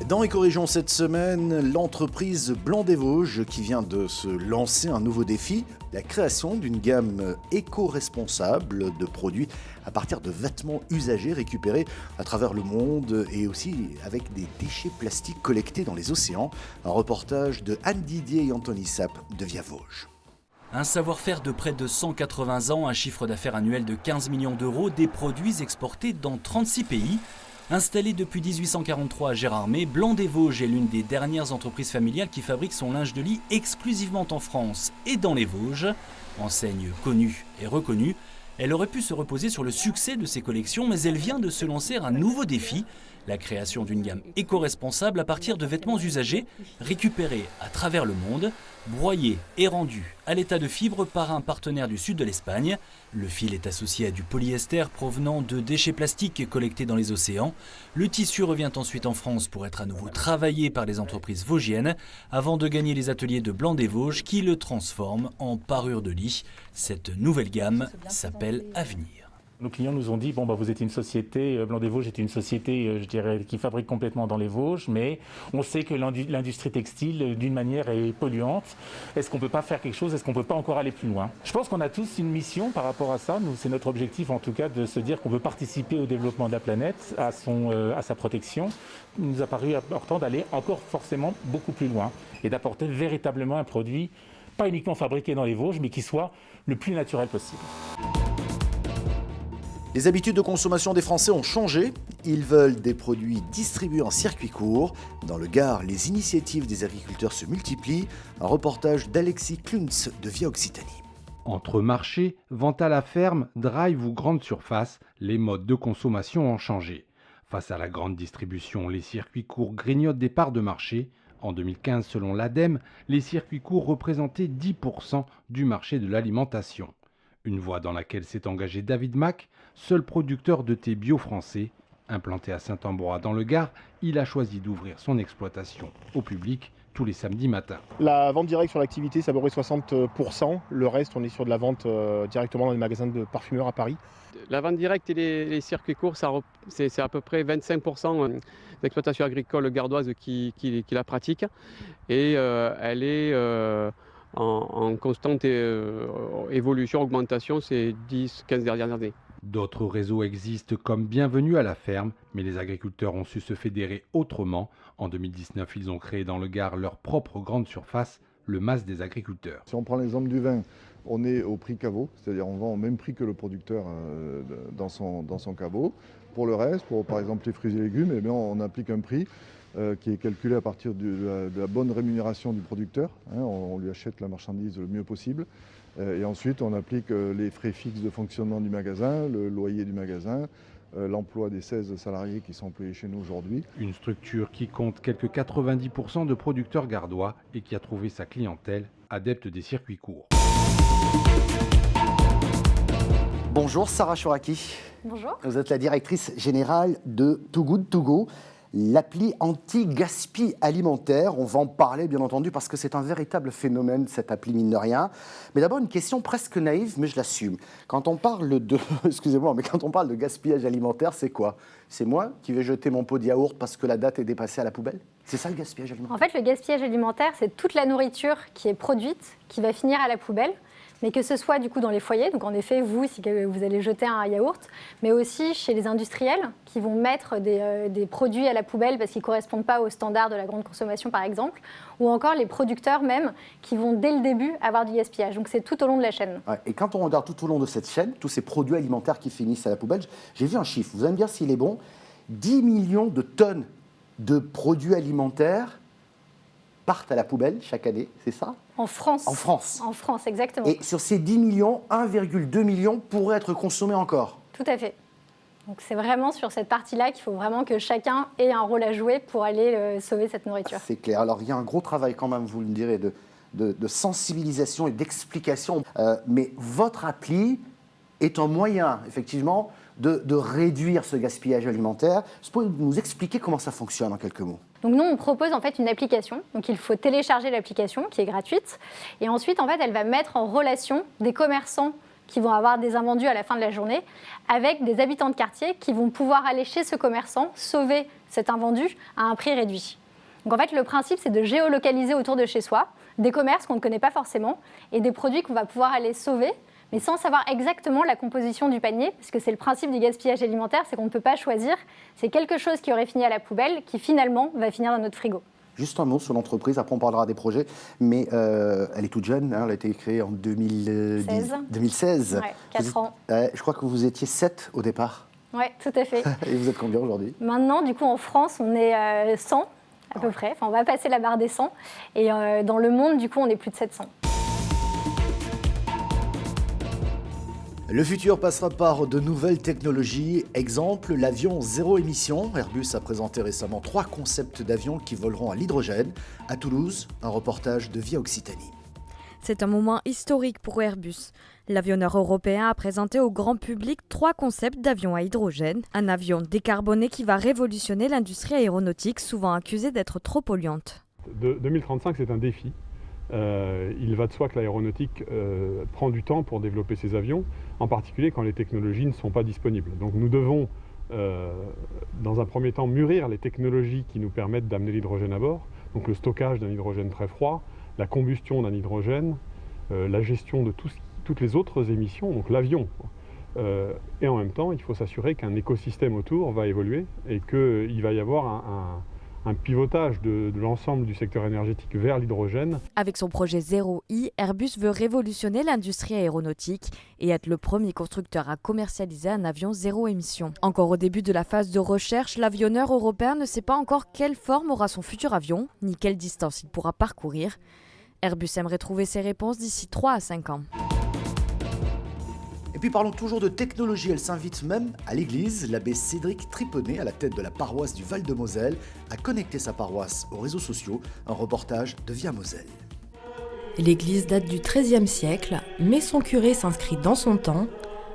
Dans Éco-Région cette semaine, l'entreprise Blanc des Vosges qui vient de se lancer un nouveau défi, la création d'une gamme éco-responsable de produits à partir de vêtements usagés récupérés à travers le monde et aussi avec des déchets plastiques collectés dans les océans. Un reportage de Anne Didier et Anthony Sapp de Via Vosges. Un savoir-faire de près de 180 ans, un chiffre d'affaires annuel de 15 millions d'euros, des produits exportés dans 36 pays. Installé depuis 1843 à Gérardmer, Blanc des Vosges est l'une des dernières entreprises familiales qui fabrique son linge de lit exclusivement en France et dans les Vosges. Enseigne connue et reconnue, elle aurait pu se reposer sur le succès de ses collections, mais elle vient de se lancer un nouveau défi, la création d'une gamme éco-responsable à partir de vêtements usagés, récupérés à travers le monde, broyés et rendus à l'état de fibre par un partenaire du sud de l'Espagne. Le fil est associé à du polyester provenant de déchets plastiques collectés dans les océans. Le tissu revient ensuite en France pour être à nouveau travaillé par les entreprises vosgiennes avant de gagner les ateliers de Blanc des Vosges qui le transforment en parure de lit. Cette nouvelle gamme s'appelle Avenir. Nos clients nous ont dit, vous êtes une société, Blanc des Vosges est une société, qui fabrique complètement dans les Vosges, mais on sait que l'industrie textile, d'une manière, est polluante. Est-ce qu'on ne peut pas faire quelque chose? Est-ce qu'on ne peut pas encore aller plus loin? Je pense qu'on a tous une mission par rapport à ça. C'est notre objectif, en tout cas, de se dire qu'on veut participer au développement de la planète, à sa protection. Il nous a paru important d'aller encore forcément beaucoup plus loin et d'apporter véritablement un produit, pas uniquement fabriqué dans les Vosges, mais qui soit le plus naturel possible. Les habitudes de consommation des Français ont changé. Ils veulent des produits distribués en circuit court. Dans le Gard, les initiatives des agriculteurs se multiplient. Un reportage d'Alexis Kluntz de Via Occitanie. Entre marché, vente à la ferme, drive ou grande surface, les modes de consommation ont changé. Face à la grande distribution, les circuits courts grignotent des parts de marché. En 2015, selon l'ADEME, les circuits courts représentaient 10% du marché de l'alimentation. Une voie dans laquelle s'est engagé David Mack, seul producteur de thé bio français. Implanté à Saint-Ambroix dans le Gard, il a choisi d'ouvrir son exploitation au public tous les samedis matins. La vente directe sur l'activité, c'est à peu près 60%. Le reste, on est sur de la vente directement dans les magasins de parfumeurs à Paris. La vente directe et les circuits courts, c'est à peu près 25% d'exploitation agricole gardoise qui la pratique. Et elle est en constante évolution, augmentation ces 10-15 dernières années. D'autres réseaux existent comme Bienvenue à la ferme, mais les agriculteurs ont su se fédérer autrement. En 2019, ils ont créé dans le Gard leur propre grande surface, le Mas des agriculteurs. Si on prend l'exemple du vin, on est au prix caveau, c'est-à-dire on vend au même prix que le producteur dans son caveau. Pour le reste, pour par exemple les fruits et légumes, on applique un prix qui est calculé à partir de la bonne rémunération du producteur. On lui achète la marchandise le mieux possible. Et ensuite, on applique les frais fixes de fonctionnement du magasin, le loyer du magasin, l'emploi des 16 salariés qui sont employés chez nous aujourd'hui. Une structure qui compte quelques 90% de producteurs gardois et qui a trouvé sa clientèle adepte des circuits courts. Bonjour Sarah Chouraki. Bonjour. Vous êtes la directrice générale de Too Good To Go, l'appli anti-gaspi alimentaire. On va en parler bien entendu parce que c'est un véritable phénomène cette appli mine de rien. Mais d'abord une question presque naïve mais je l'assume. Quand on parle de excusez-moi mais quand on parle de gaspillage alimentaire, c'est quoi? C'est moi qui vais jeter mon pot de yaourt parce que la date est dépassée à la poubelle? C'est ça le gaspillage alimentaire? En fait, le gaspillage alimentaire, c'est toute la nourriture qui est produite qui va finir à la poubelle. Mais que ce soit du coup dans les foyers, donc en effet vous, si vous allez jeter un yaourt, mais aussi chez les industriels qui vont mettre des produits à la poubelle parce qu'ils ne correspondent pas aux standards de la grande consommation par exemple, ou encore les producteurs même qui vont dès le début avoir du gaspillage. Donc c'est tout au long de la chaîne. Ouais, et quand on regarde tout au long de cette chaîne, tous ces produits alimentaires qui finissent à la poubelle, j'ai vu un chiffre, vous allez me dire s'il est bon, 10 millions de tonnes de produits alimentaires partent à la poubelle chaque année, c'est ça? En France. En France. En France, exactement. Et sur ces 10 millions, 1,2 million pourraient être consommés encore. Tout à fait. Donc c'est vraiment sur cette partie-là qu'il faut vraiment que chacun ait un rôle à jouer pour aller sauver cette nourriture. C'est clair. Alors il y a un gros travail quand même, vous le direz, de sensibilisation et d'explication. Mais votre appli est un moyen, effectivement, de réduire ce gaspillage alimentaire. Vous pouvez nous expliquer comment ça fonctionne en quelques mots? Donc nous, on propose en fait une application. Donc il faut télécharger l'application qui est gratuite. Et ensuite, en fait, elle va mettre en relation des commerçants qui vont avoir des invendus à la fin de la journée, avec des habitants de quartier qui vont pouvoir aller chez ce commerçant, sauver cet invendu à un prix réduit. Donc en fait, le principe, c'est de géolocaliser autour de chez soi des commerces qu'on ne connaît pas forcément et des produits qu'on va pouvoir aller sauver, mais sans savoir exactement la composition du panier, parce que c'est le principe du gaspillage alimentaire, c'est qu'on ne peut pas choisir. C'est quelque chose qui aurait fini à la poubelle qui finalement va finir dans notre frigo. Juste un mot sur l'entreprise, après on parlera des projets, mais elle est toute jeune, hein, elle a été créée en 2016. Ouais, 4 ans. Je crois que vous étiez 7 au départ. Oui, tout à fait. Et vous êtes combien aujourd'hui? Maintenant, du coup, en France, on est 100 à peu près. Enfin, on va passer la barre des 100. Et dans le monde, du coup, on est plus de 700. Le futur passera par de nouvelles technologies. Exemple, l'avion zéro émission. Airbus a présenté récemment 3 concepts d'avions qui voleront à l'hydrogène. À Toulouse, un reportage de Via Occitanie. C'est un moment historique pour Airbus. L'avionneur européen a présenté au grand public 3 concepts d'avions à hydrogène. Un avion décarboné qui va révolutionner l'industrie aéronautique, souvent accusée d'être trop polluante. 2035, c'est un défi. Il va de soi que l'aéronautique prend du temps pour développer ses avions, en particulier quand les technologies ne sont pas disponibles. Donc nous devons, dans un premier temps, mûrir les technologies qui nous permettent d'amener l'hydrogène à bord, donc le stockage d'un hydrogène très froid, la combustion d'un hydrogène, la gestion de toutes les autres émissions, donc l'avion. Et en même temps, il faut s'assurer qu'un écosystème autour va évoluer et qu'il va y avoir un pivotage de l'ensemble du secteur énergétique vers l'hydrogène. Avec son projet Zero I, Airbus veut révolutionner l'industrie aéronautique et être le premier constructeur à commercialiser un avion zéro émission. Encore au début de la phase de recherche, l'avionneur européen ne sait pas encore quelle forme aura son futur avion, ni quelle distance il pourra parcourir. Airbus aimerait trouver ses réponses d'ici 3 à 5 ans. Et puis parlons toujours de technologie, elle s'invite même à l'église. L'abbé Cédric Triponnet, à la tête de la paroisse du Val-de-Moselle, a connecté sa paroisse aux réseaux sociaux. Un reportage de Via Moselle. L'église date du XIIIe siècle, mais son curé s'inscrit dans son temps.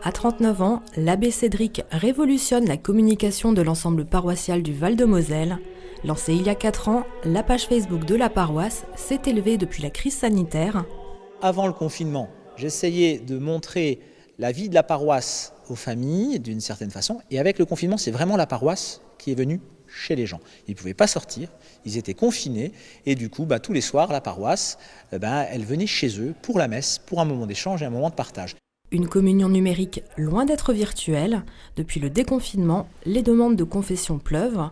À 39 ans, l'abbé Cédric révolutionne la communication de l'ensemble paroissial du Val-de-Moselle. Lancée il y a 4 ans, la page Facebook de la paroisse s'est élevée depuis la crise sanitaire. Avant le confinement, j'essayais de montrer la vie de la paroisse aux familles, d'une certaine façon. Et avec le confinement, c'est vraiment la paroisse qui est venue chez les gens. Ils ne pouvaient pas sortir, ils étaient confinés. Et du coup, tous les soirs, la paroisse, elle venait chez eux pour la messe, pour un moment d'échange et un moment de partage. Une communion numérique loin d'être virtuelle. Depuis le déconfinement, les demandes de confession pleuvent.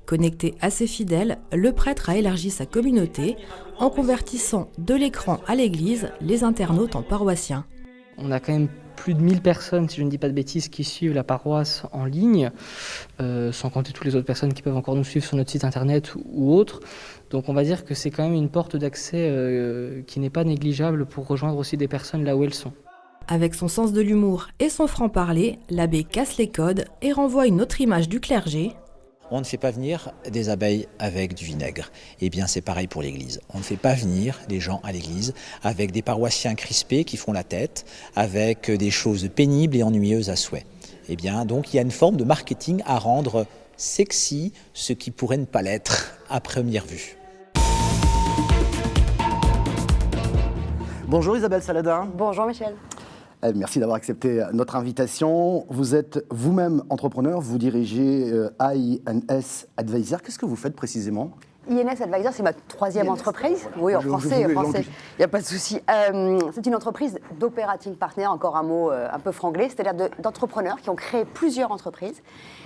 Connecté à ses fidèles, le prêtre a élargi sa communauté en convertissant de l'écran à l'église les internautes en paroissiens. On a quand même plus de 1000 personnes, si je ne dis pas de bêtises, qui suivent la paroisse en ligne, sans compter toutes les autres personnes qui peuvent encore nous suivre sur notre site internet ou autre. Donc on va dire que c'est quand même une porte d'accès qui n'est pas négligeable pour rejoindre aussi des personnes là où elles sont. Avec son sens de l'humour et son franc-parler, l'abbé casse les codes et renvoie une autre image du clergé. On ne fait pas venir des abeilles avec du vinaigre. Eh bien, c'est pareil pour l'église. On ne fait pas venir les gens à l'église avec des paroissiens crispés qui font la tête, avec des choses pénibles et ennuyeuses à souhait. Eh bien, donc, il y a une forme de marketing à rendre sexy ce qui pourrait ne pas l'être à première vue. Bonjour Isabelle Saladin. Bonjour Michel. Merci d'avoir accepté notre invitation. Vous êtes vous-même entrepreneur, vous dirigez INS Advisor. Qu'est-ce que vous faites précisément ? INS Advisor, c'est ma 3e entreprise. Oui, en français, il n'y a pas de souci. C'est une entreprise d'operating partner, encore un mot un peu franglais, c'est-à-dire d'entrepreneurs qui ont créé plusieurs entreprises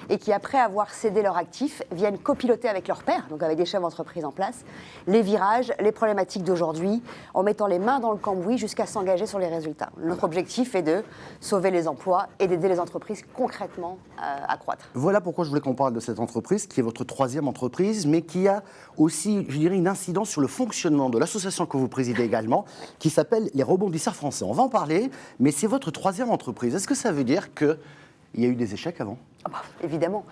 et qui, après avoir cédé leurs actifs, viennent copiloter avec leurs pairs, donc avec des chefs d'entreprise en place, les virages, les problématiques d'aujourd'hui, en mettant les mains dans le cambouis jusqu'à s'engager sur les résultats. Notre objectif est de sauver les emplois et d'aider les entreprises concrètement à croître. Voilà pourquoi je voulais qu'on parle de cette entreprise, qui est votre 3e entreprise, mais qui a aussi, je dirais, une incidence sur le fonctionnement de l'association que vous présidez également, qui s'appelle les Rebondisseurs Français. On va en parler, mais c'est votre 3e entreprise. Est-ce que ça veut dire qu'il y a eu des échecs avant ? Évidemment,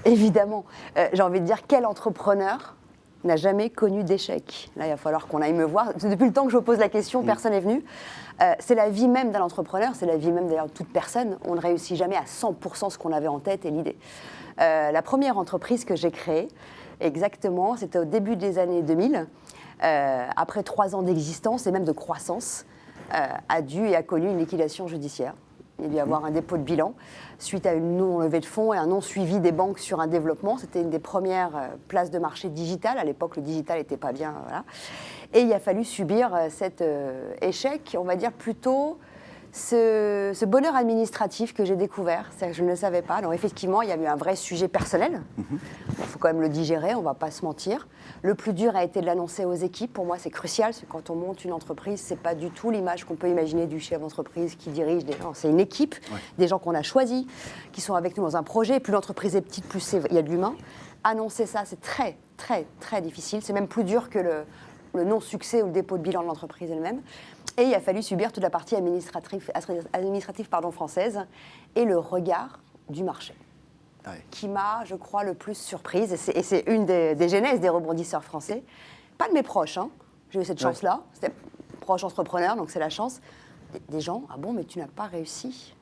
évidemment. J'ai envie de dire, quel entrepreneur n'a jamais connu d'échec ? Là, il va falloir qu'on aille me voir. Depuis le temps que je pose la question, personne n'est venu. C'est la vie même d'un entrepreneur, c'est la vie même d'ailleurs de toute personne. On ne réussit jamais à 100% ce qu'on avait en tête et l'idée. La première entreprise que j'ai créée, exactement, c'était au début des années 2000, après 3 ans d'existence et même de croissance. a connu une liquidation judiciaire. Il y a dû y avoir un dépôt de bilan suite à une non-levée de fonds et un non-suivi des banques sur un développement. C'était une des premières places de marché digitales. À l'époque, le digital n'était pas bien. Voilà. Et il a fallu subir cet échec, on va dire plutôt ce bonheur administratif que j'ai découvert. C'est-à-dire que je ne le savais pas. Alors effectivement, il y a eu un vrai sujet personnel. Il faut quand même le digérer, on ne va pas se mentir. Le plus dur a été de l'annoncer aux équipes. Pour moi, c'est crucial. C'est quand on monte une entreprise, ce n'est pas du tout l'image qu'on peut imaginer du chef d'entreprise qui dirige des gens. C'est une équipe, des gens qu'on a choisis, qui sont avec nous dans un projet. Plus l'entreprise est petite, plus il y a de l'humain. Annoncer ça, c'est très, très, très difficile. C'est même plus dur que le non-succès ou le dépôt de bilan de l'entreprise elle-même. Et il a fallu subir toute la partie administrative française et le regard du marché, qui m'a, je crois, le plus surprise. Et c'est une des genèses des rebondisseurs français. Pas de mes proches, hein. J'ai eu cette chance-là. C'était proche entrepreneur, donc c'est la chance. Des gens, ah bon, mais tu n'as pas réussi.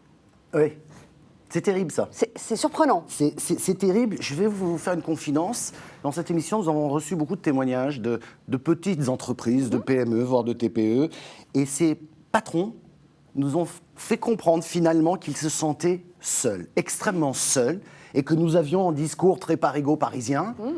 Oui. C'est terrible, ça. C'est surprenant. C'est terrible. Je vais vous faire une confidence. Dans cette émission, nous avons reçu beaucoup de témoignages de petites entreprises, de PME, voire de TPE. Et ces patrons nous ont fait comprendre finalement qu'ils se sentaient seuls, extrêmement seuls, et que nous avions un discours très parigo-parisien. Il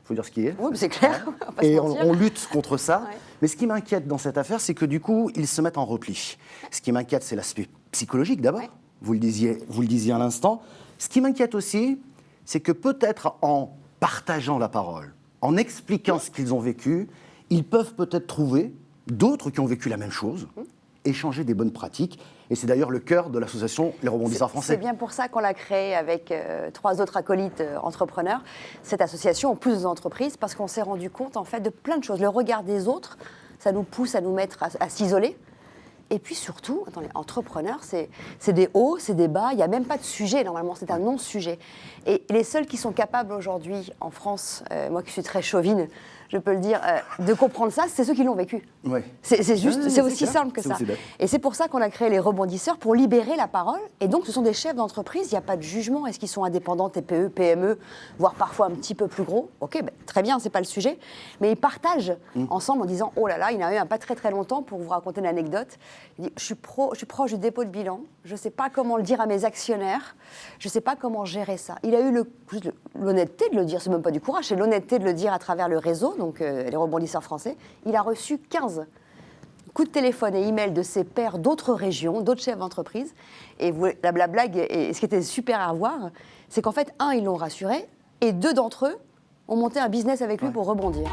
faut dire ce qui est. Oui, c'est clair. Et on lutte contre ça. Ouais. Mais ce qui m'inquiète dans cette affaire, c'est que du coup, ils se mettent en repli. Ce qui m'inquiète, c'est l'aspect psychologique d'abord. Ouais. Vous le disiez à l'instant. Ce qui m'inquiète aussi, c'est que peut-être en partageant la parole, en expliquant ce qu'ils ont vécu, ils peuvent peut-être trouver d'autres qui ont vécu la même chose, échanger des bonnes pratiques. Et c'est d'ailleurs le cœur de l'association Les Rebondisseurs Français. C'est bien pour ça qu'on l'a créée avec 3 autres acolytes entrepreneurs, cette association en plus des entreprises, parce qu'on s'est rendu compte en fait de plein de choses. Le regard des autres, ça nous pousse à nous mettre à s'isoler. Et puis surtout, attendez, entrepreneur, c'est des hauts, c'est des bas, il n'y a même pas de sujet, normalement, c'est un non-sujet. Et les seuls qui sont capables aujourd'hui, en France, moi qui suis très chauvine, je peux le dire, de comprendre ça, c'est ceux qui l'ont vécu. Ouais. C'est juste, c'est aussi simple que ça. Et c'est pour ça qu'on a créé les rebondisseurs, pour libérer la parole. Et donc, ce sont des chefs d'entreprise, il n'y a pas de jugement. Est-ce qu'ils sont indépendants, TPE, PME, voire parfois un petit peu plus gros? Ok, ben, très bien, c'est pas le sujet. Mais ils partagent ensemble en disant, oh là là, il n'a eu un pas très très longtemps pour vous raconter une anecdote. Il dit, je suis proche du dépôt de bilan, je ne sais pas comment le dire à mes actionnaires, je ne sais pas comment gérer ça. Il a eu l'honnêteté de le dire, c'est même pas du courage, c'est l'honnêteté de le dire à travers le réseau, donc les rebondisseurs français. Il a reçu 15 coups de téléphone et emails de ses pairs d'autres régions, d'autres chefs d'entreprise. Et la blague, et ce qui était super à voir, c'est qu'en fait, 1, ils l'ont rassuré, et 2 d'entre eux ont monté un business avec lui pour rebondir.